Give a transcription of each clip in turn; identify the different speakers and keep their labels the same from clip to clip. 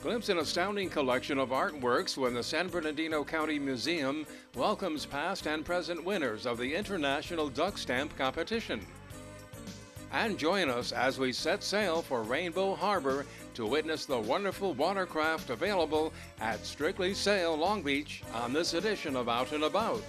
Speaker 1: Glimpse an astounding collection of artworks when the San Bernardino County Museum welcomes past and present winners of the International Duck Stamp Competition. And join us as we set sail for Rainbow Harbor to witness the wonderful watercraft available at Strictly Sail Long Beach on this edition of Out and About.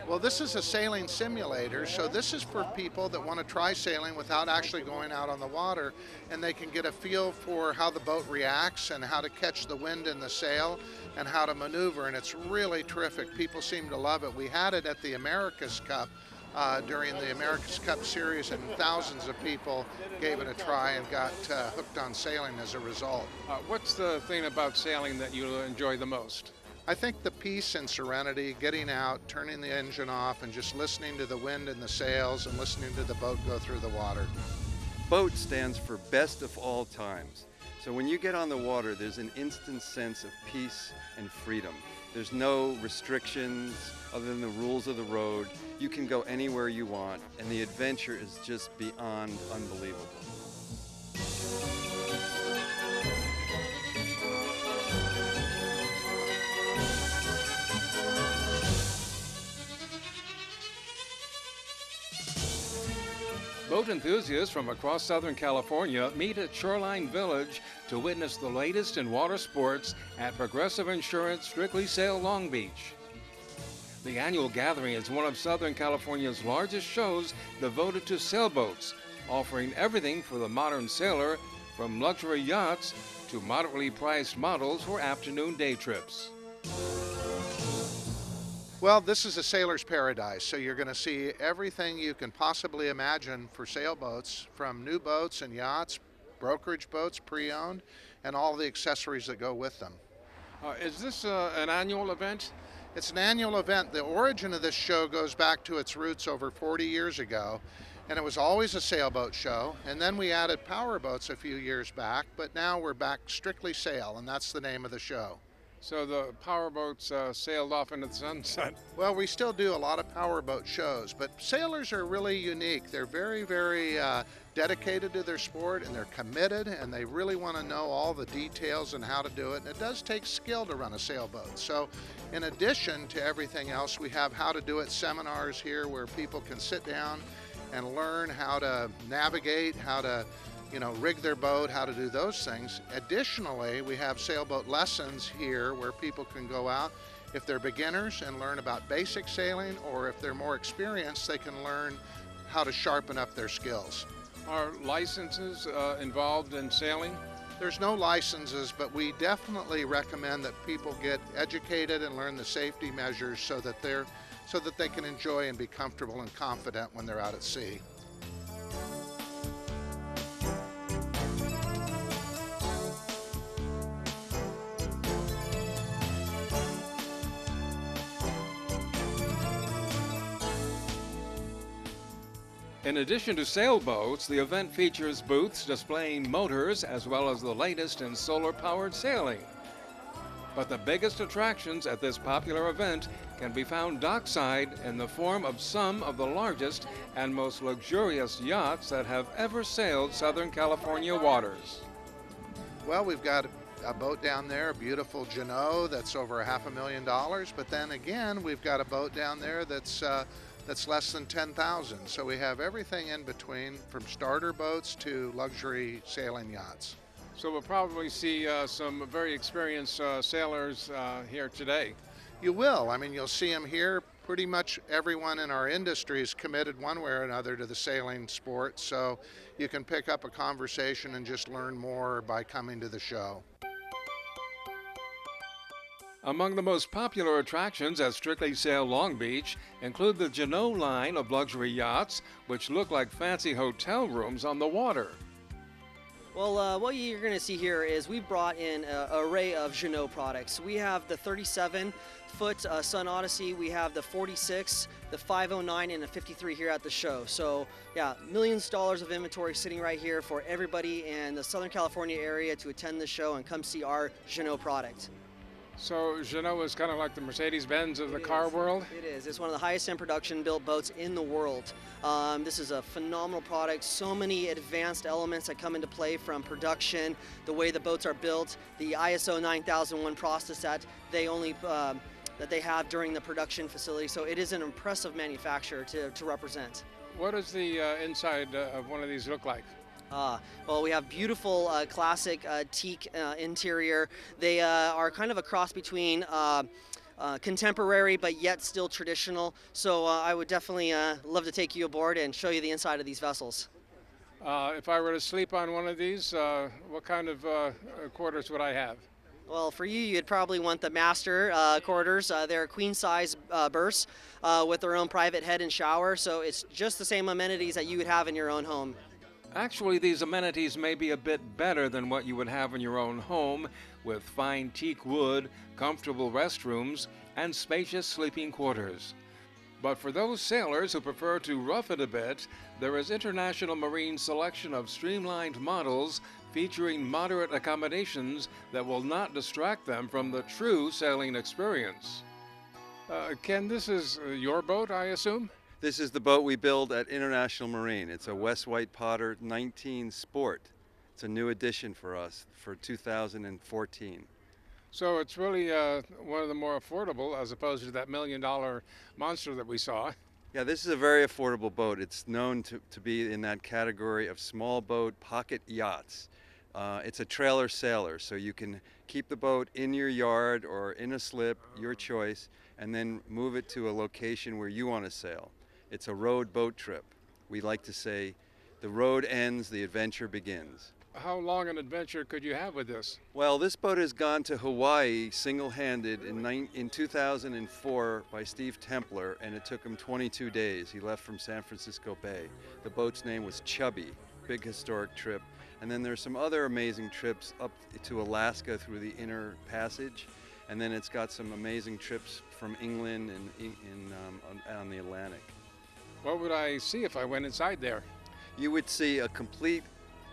Speaker 2: Well, this is a sailing simulator, so this is for people that want to try sailing without actually going out on the water, and they can get a feel for how the boat reacts and how to catch the wind in the sail and how to maneuver, and it's really terrific. People seem to love it. We had it at the America's Cup during the America's Cup series, and thousands of people gave it a try and got hooked on sailing as a result.
Speaker 1: What's the thing about sailing that you enjoy the most?
Speaker 2: I think the peace and serenity, getting out, turning the engine off, and just listening to the wind in the sails and listening to the boat go through the water.
Speaker 3: BOAT stands for best of all times. So when you get on the water, there's an instant sense of peace and freedom. There's no restrictions other than the rules of the road. You can go anywhere you want, and the adventure is just beyond unbelievable.
Speaker 1: Boat enthusiasts from across Southern California meet at Shoreline Village to witness the latest in water sports at Progressive Insurance Strictly Sail Long Beach. The annual gathering is one of Southern California's largest shows devoted to sailboats, offering everything for the modern sailor, from luxury yachts to moderately priced models for afternoon day trips.
Speaker 2: Well, this is a sailor's paradise, so you're going to see everything you can possibly imagine for sailboats, from new boats and yachts, brokerage boats, pre-owned, and all the accessories that go with them.
Speaker 1: Is this an annual event?
Speaker 2: It's an annual event. The origin of this show goes back to its roots over 40 years ago, and it was always a sailboat show, and then we added power boats a few years back, but now we're back strictly sail, and that's the name of the show.
Speaker 1: So the powerboats sailed off into the sunset.
Speaker 2: Well, we still do a lot of powerboat shows, but sailors are really unique. They're very, very dedicated to their sport, and they're committed, and they really want to know all the details and how to do it. And it does take skill to run a sailboat. So in addition to everything else, we have how to do it seminars here where people can sit down and learn how to navigate, how to rig their boat, how to do those things. Additionally, we have sailboat lessons here where people can go out if they're beginners and learn about basic sailing, or if they're more experienced, they can learn how to sharpen up their skills.
Speaker 1: Are licenses involved in sailing?
Speaker 2: There's no licenses, but we definitely recommend that people get educated and learn the safety measures so that they can enjoy and be comfortable and confident when they're out at sea.
Speaker 1: In addition to sailboats, the event features booths displaying motors as well as the latest in solar-powered sailing. But the biggest attractions at this popular event can be found dockside in the form of some of the largest and most luxurious yachts that have ever sailed Southern California waters.
Speaker 2: Well, we've got a boat down there, a beautiful Jeanneau that's over $500,000, but then again, we've got a boat down there that's less than $10,000. So we have everything in between, from starter boats to luxury sailing yachts.
Speaker 1: So we'll probably see some very experienced sailors here today.
Speaker 2: You will. I mean, you'll see them here pretty much everyone in our industry is committed one way or another to the sailing sport, so you can pick up a conversation and just learn more by coming to the show.
Speaker 1: Among the most popular attractions at Strictly Sail Long Beach include the Jeannot line of luxury yachts, which look like fancy hotel rooms on the water.
Speaker 4: Well, what you're going to see here is we've brought in an array of Jeannot products. We have the 37-foot Sun Odyssey, we have the 46, the 509, and the 53 here at the show. So, yeah, millions of dollars of inventory sitting right here for everybody in the Southern California area to attend the show and come see our Jeannot product.
Speaker 1: So Jeannot is kind of like the Mercedes-Benz of the car world?
Speaker 4: It is. It's one of the highest end production built boats in the world. This is a phenomenal product. So many advanced elements that come into play, from production, the way the boats are built, the ISO 9001 process that they have during the production facility. So it is an impressive manufacturer to represent.
Speaker 1: What does the inside of one of these look like?
Speaker 4: Well, we have beautiful classic teak interior. They are kind of a cross between contemporary but yet still traditional. So I would definitely love to take you aboard and show you the inside of these vessels.
Speaker 1: If I were to sleep on one of these, what kind of quarters would I have?
Speaker 4: Well, for you, you'd probably want the master quarters. They're queen-size berths with their own private head and shower. So it's just the same amenities that you would have in your own home.
Speaker 1: Actually, these amenities may be a bit better than what you would have in your own home, with fine teak wood, comfortable restrooms, and spacious sleeping quarters. But for those sailors who prefer to rough it a bit, there is International Marine's selection of streamlined models featuring moderate accommodations that will not distract them from the true sailing experience. Ken, this is your boat, I assume?
Speaker 3: This is the boat we build at International Marine. It's a West White Potter 19 Sport. It's a new addition for us for 2014.
Speaker 1: So it's really one of the more affordable, as opposed to that $1 million monster that we saw.
Speaker 3: Yeah, this is a very affordable boat. It's known to be in that category of small boat pocket yachts. It's a trailer sailor, so you can keep the boat in your yard or in a slip, your choice, and then move it to a location where you want to sail. It's a road boat trip. We like to say, the road ends, the adventure begins.
Speaker 1: How long an adventure could you have with this?
Speaker 3: Well, this boat has gone to Hawaii single-handed in 2004 by Steve Templer, and it took him 22 days. He left from San Francisco Bay. The boat's name was Chubby, big historic trip. And then there's some other amazing trips up to Alaska through the Inner Passage, and then it's got some amazing trips from England and on the Atlantic.
Speaker 1: What would I see if I went inside there?
Speaker 3: You would see a complete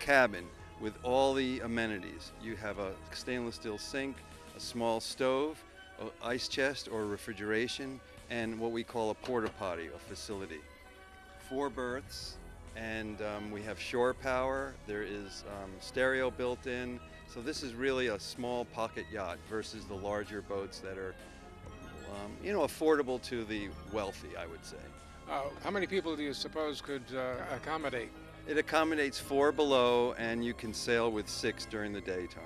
Speaker 3: cabin with all the amenities. You have a stainless steel sink, a small stove, an ice chest or refrigeration, and what we call a porta potty, a facility. 4 berths, and we have shore power. There is stereo built in. So this is really a small pocket yacht versus the larger boats that are, affordable to the wealthy, I would say.
Speaker 1: How many people do you suppose could accommodate?
Speaker 3: It accommodates 4 below, and you can sail with 6 during the daytime.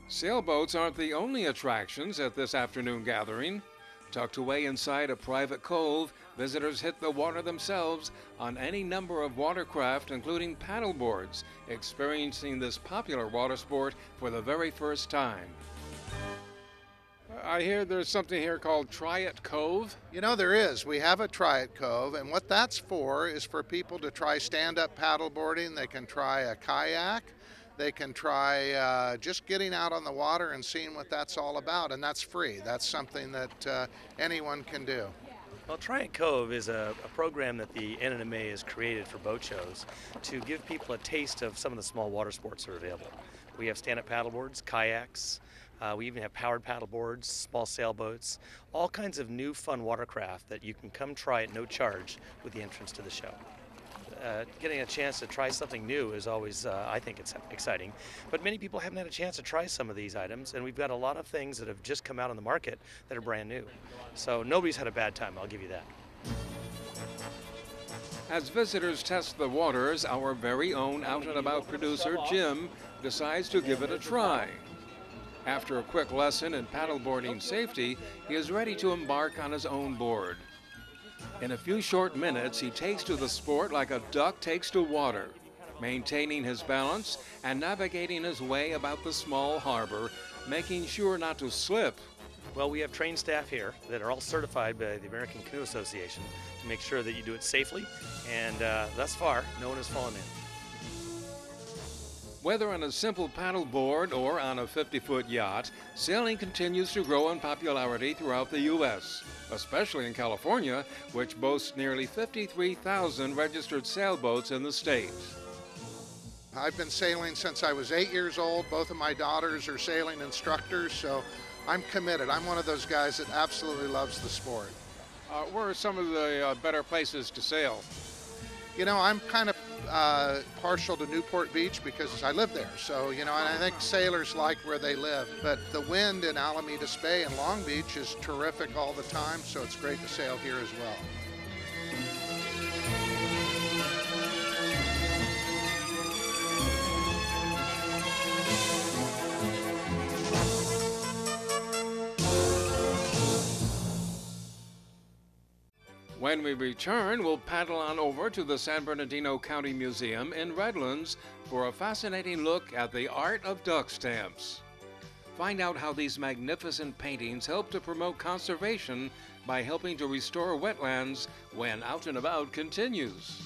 Speaker 1: Sailboats aren't the only attractions at this afternoon gathering. Tucked away inside a private cove, visitors hit the water themselves on any number of watercraft, including paddleboards, experiencing this popular water sport for the very first time. I hear there's something here called Try It Cove.
Speaker 2: You know, there is. We have a Try It Cove, and what that's for is for people to try stand-up paddleboarding. They can try a kayak. They can try just getting out on the water and seeing what that's all about, and that's free. That's something that anyone can do.
Speaker 5: Well, Try It Cove is a program that the NNMA has created for boat shows to give people a taste of some of the small water sports that are available. We have stand-up paddleboards, kayaks, we even have powered paddleboards, small sailboats, all kinds of new fun watercraft that you can come try at no charge with the entrance to the show. Getting a chance to try something new is always, I think it's exciting, but many people haven't had a chance to try some of these items, and we've got a lot of things that have just come out on the market that are brand new. So nobody's had a bad time, I'll give you that.
Speaker 1: As visitors test the waters, our very own out-and-about producer, Jim, decides to give it a try. After a quick lesson in paddleboarding safety, he is ready to embark on his own board. In a few short minutes, he takes to the sport like a duck takes to water, maintaining his balance and navigating his way about the small harbor, making sure not to slip.
Speaker 5: Well, we have trained staff here that are all certified by the American Canoe Association to make sure that you do it safely, and thus far, no one has fallen in.
Speaker 1: Whether on a simple paddleboard or on a 50-foot yacht, sailing continues to grow in popularity throughout the U.S., especially in California, which boasts nearly 53,000 registered sailboats in the state.
Speaker 2: I've been sailing since I was 8 years old. Both of my daughters are sailing instructors, so I'm committed. I'm one of those guys that absolutely loves the sport.
Speaker 1: Where are some of the better places to sail?
Speaker 2: You know, I'm kind of partial to Newport Beach because I live there. So, you know, and I think sailors like where they live. But the wind in Alameda Bay and Long Beach is terrific all the time, so it's great to sail here as well.
Speaker 1: When we return, we'll paddle on over to the San Bernardino County Museum in Redlands for a fascinating look at the art of duck stamps. Find out how these magnificent paintings help to promote conservation by helping to restore wetlands when Out and About continues.